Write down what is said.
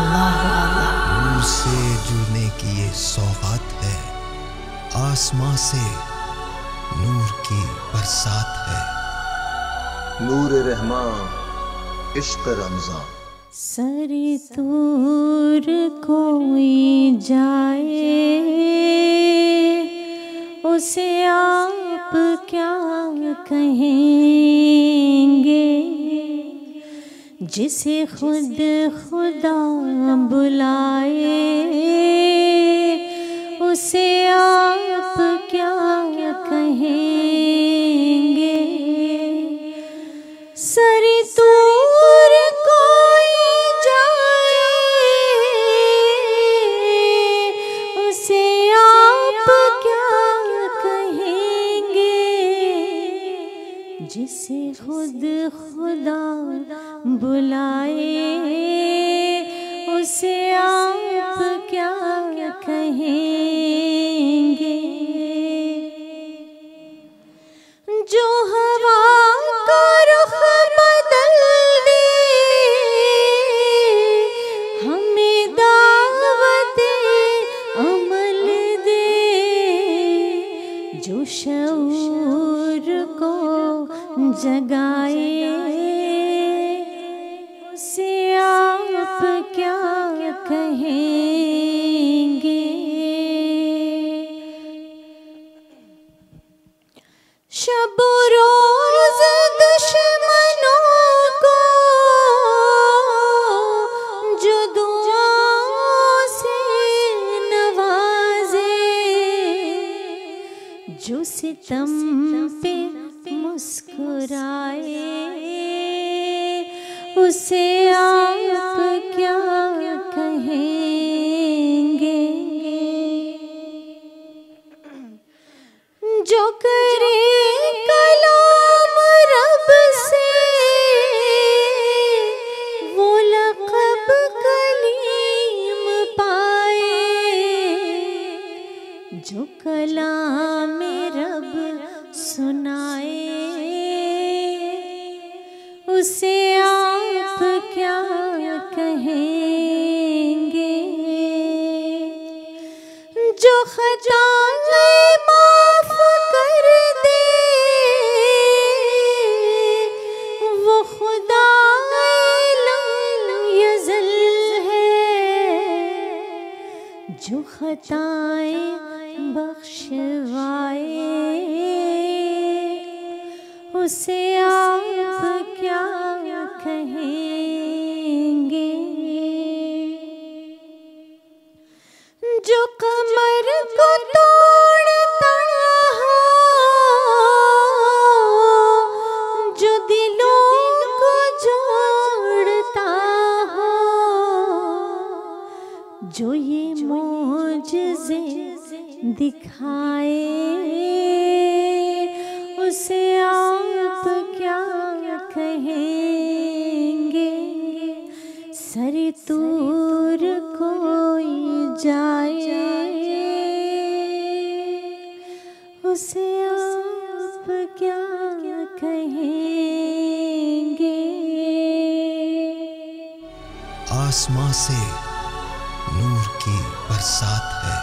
نور سے جڑنے کی یہ سوغات ہے، آسماں سے نور کی برسات ہے۔ نور رحماں عشق رمضان۔ سر دور کوئی جائے اسے آپ کیا کہیں گے، جسے خود خدا بلائے اسے آپ کیا کہیں گے۔ سر دور کوئی جائے اسے آپ کیا کہیں گے، جسے خود خدا بلائے اسے آپ کیا کہیں گے۔ جو ہوا کا رخ بدل دے ہمیں دعوت عمل دے، جو شعور کو جگائے اسے آپ کیا کہیں گے۔ شب و روز دشمنوں کو جو دعاؤں سے نوازے، جو ستم پہ مسکرائے اسے آپ کیا کہیں گے۔ جو کرے کلام رب سے وہ لقب کلیم پائے، جو کلام رب سنائے اسے آپ کیا کہیں گے۔ جو خطا معاف کر دے وہ خدا لم یزل ہے، جو خطائیں بخشوائے اسے آپ کیا کہیں گے۔ جو کمر کو توڑتا ہو، جو دلوں کو جوڑتا ہو، جو یہ معجزے دکھائے اسے آپ کیا کہیں گے۔ سر طور کوئی جائے اسے آپ کیا کہیں گے۔ آسماں سے نور کی برسات ہے،